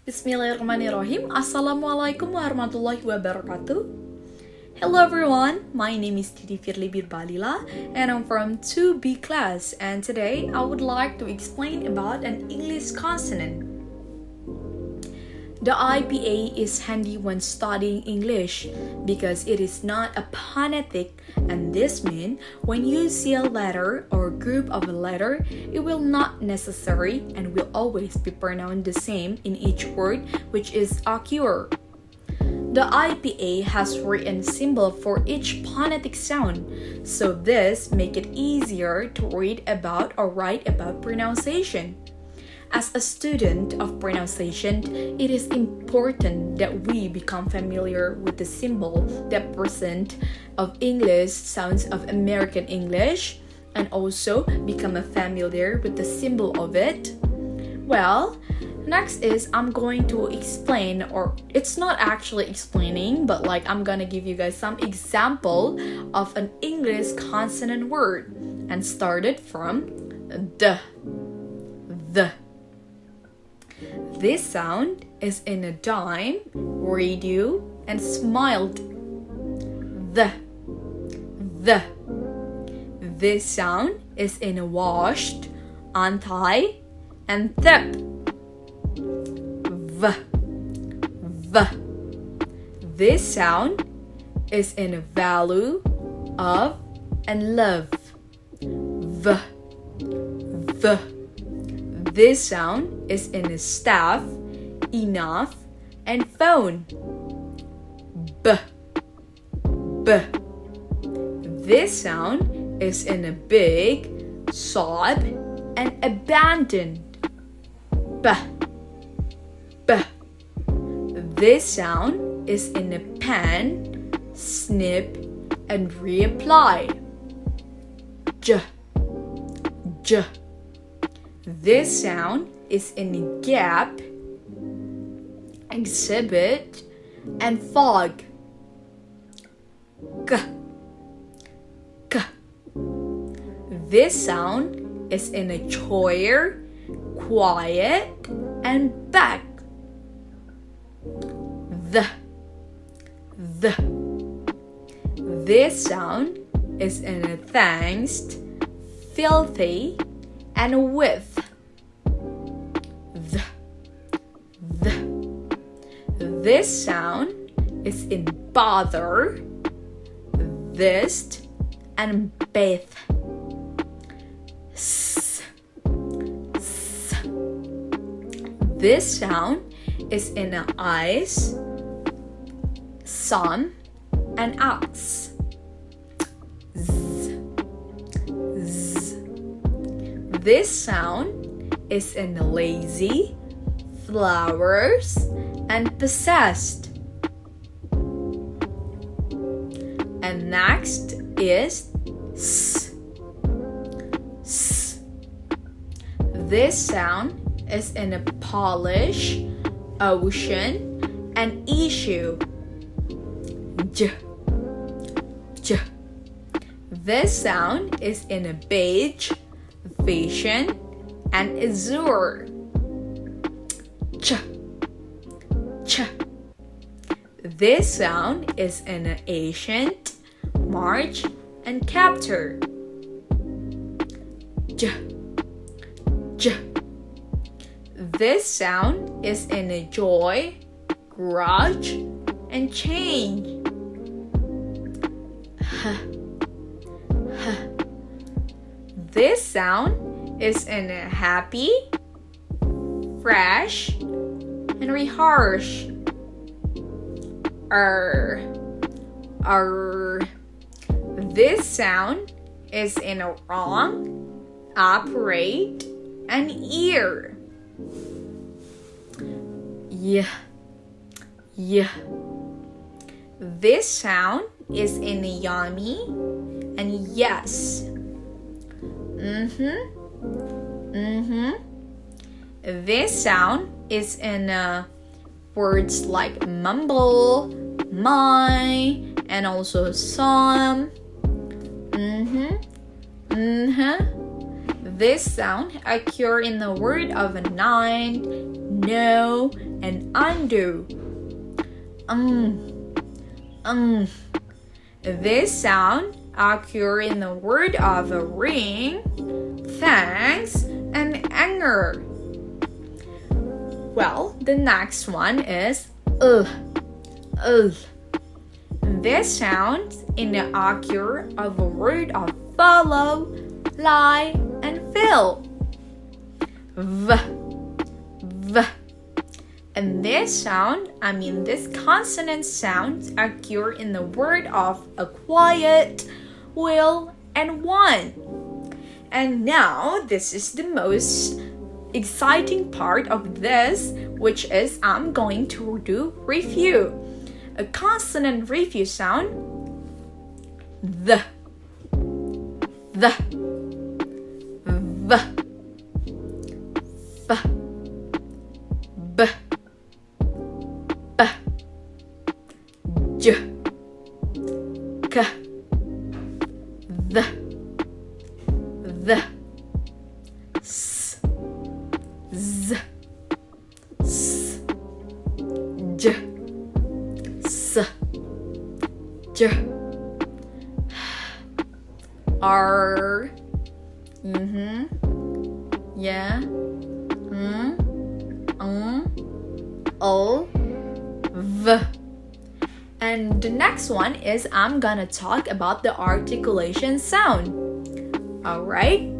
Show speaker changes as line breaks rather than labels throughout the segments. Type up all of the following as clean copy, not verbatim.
Bismillahirrahmanirrahim. Assalamualaikum warahmatullahi wabarakatuh. Hello everyone, my name is Didiv Birbalila and I'm from 2B class, and today I would like to explain about an English consonant. The IPA is handy when studying English because it is not a phonetic, and this means when you see a letter or group of a letter, it will not necessary and will always be pronounced the same in each word, which is occur. The IPA has written symbol for each phonetic sound, so this make it easier to read about or write about pronunciation. As a student of pronunciation, it is important that we become familiar with the symbol that present of English sounds of American English and also become familiar with the symbol of it. Well, next is I'm going to explain, or it's not actually explaining, but I'm gonna give you guys some example of an English consonant word and started from the. This sound is in a dime, radio, and smiled. The. This sound is in a washed, anti, and thip. V. This sound is in a value, of, and love. V. This sound is in a staff, enough, and phone. B. This sound is in a big, sob, and abandoned. B. This sound is in a pen, snip, and reapply. J. This sound is in a gap, exhibit, and fog. K. This sound is in a chair, quiet, and back. The. This sound is in a thanks, filthy, and with. The. This sound is in bother, this, and bath. S. This sound is in eyes, some, and ox. Z. This sound is in lazy, flowers, and possessed. And next is s. This sound is in a polish, ocean, and issue. J. This sound is in a beige, vision, and azure. Ch. This sound is in an ancient, march, and capture. J. This sound is in a joy, grudge, and change. This sound is in a happy, fresh, and rehearse. This sound is in a wrong, operate, and ear. Yeah. This sound is in a yummy and yes. This sound is in words like mumble, my, and also some. This sound occur in the word of a nine, no, and undo. This sound occur in the word of a ring, thanks, and anger. Well, the next one is This sound in the occur of a word of follow, lie, and fill. V. And this consonant sounds occur in the word of a quiet, will, and want. And now this is the most exciting part of this, which is I'm going to do review. A consonant review sound, the, v, f, b, p, j, k, the, s, z, s, j, s, j, r, yeah, o, v. And the next one is I'm gonna talk about the articulation sound. Alright?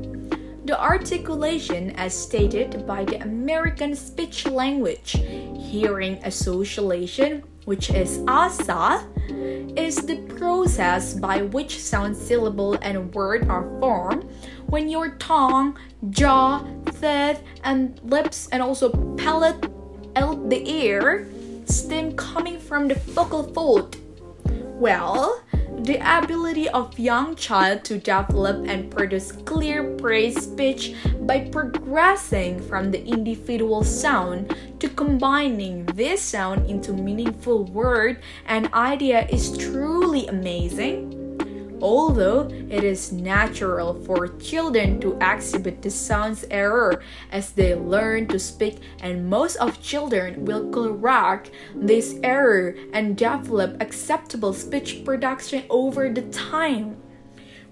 The articulation, as stated by the American Speech Language Hearing Association, which is ASA, is the process by which sound, syllable, and word are formed when your tongue, jaw, teeth, and lips, and also palate out the air, stem coming from the vocal fold. Well, the ability of young child to develop and produce clear praise speech by progressing from the individual sound to combining this sound into meaningful word and idea is truly amazing. Although it is natural for children to exhibit the sound's error as they learn to speak, and most of children will correct this error and develop acceptable speech production over the time.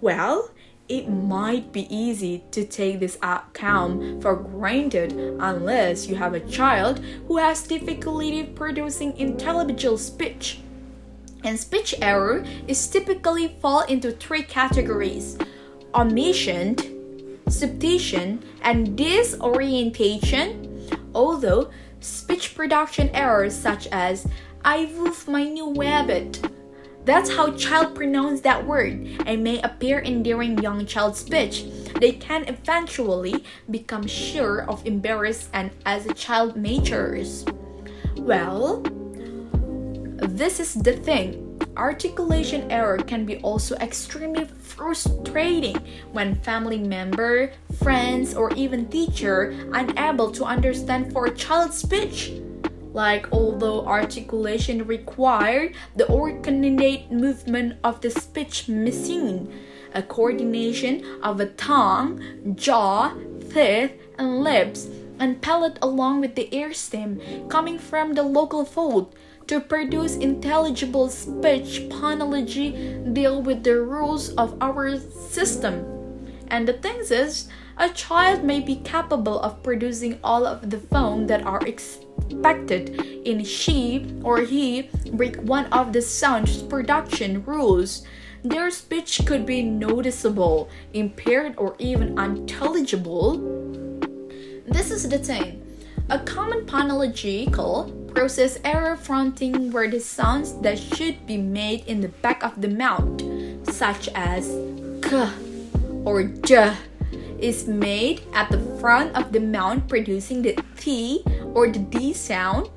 Well, it might be easy to take this outcome for granted unless you have a child who has difficulty producing intelligible speech. And speech error is typically fall into three categories: omission, substitution, and disorientation. Although speech production errors such as "I move my new rabbit," that's how child pronounce that word, and may appear in during young child speech. They can eventually become sure of embarrassed and as a child matures. Well, this is the thing. Articulation error can be also extremely frustrating when family member, friends, or even teacher unable to understand for a child's speech. Like, although articulation required the coordinated movement of the speech machine, a coordination of the tongue, jaw, teeth, and lips, and palate along with the air stem coming from the local fold to produce intelligible speech. Phonology deal with the rules of our system. And the thing is, a child may be capable of producing all of the phone that are expected in she or he break one of the sound's production rules. Their speech could be noticeable, impaired, or even unintelligible. This is the thing. A common phonological process error fronting where the sounds that should be made in the back of the mouth, such as k or j, is made at the front of the mouth, producing the t or the d sound.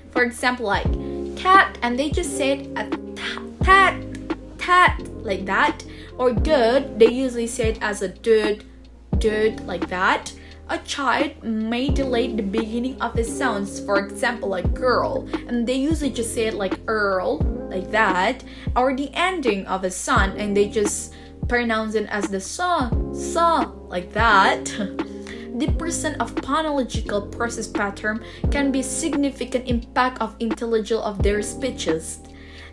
For example, like cat, and they just say it a tat, tat, like that. Or good, they usually say it as a dud, like that. A child may delay the beginning of the sounds, for example, like girl, and they usually just say it like earl, like that, or the ending of a son, and they just pronounce it as the saw, like that. the percent of phonological process pattern can be significant impact of intelligence of their speeches.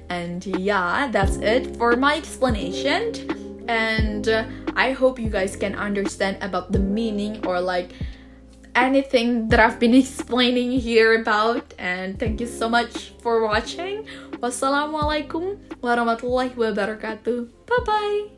And yeah, that's it for my explanation. And I hope you guys can understand about the meaning or like anything that I've been explaining here about. And thank you so much for watching. Wassalamualaikum warahmatullahi wabarakatuh. Bye bye.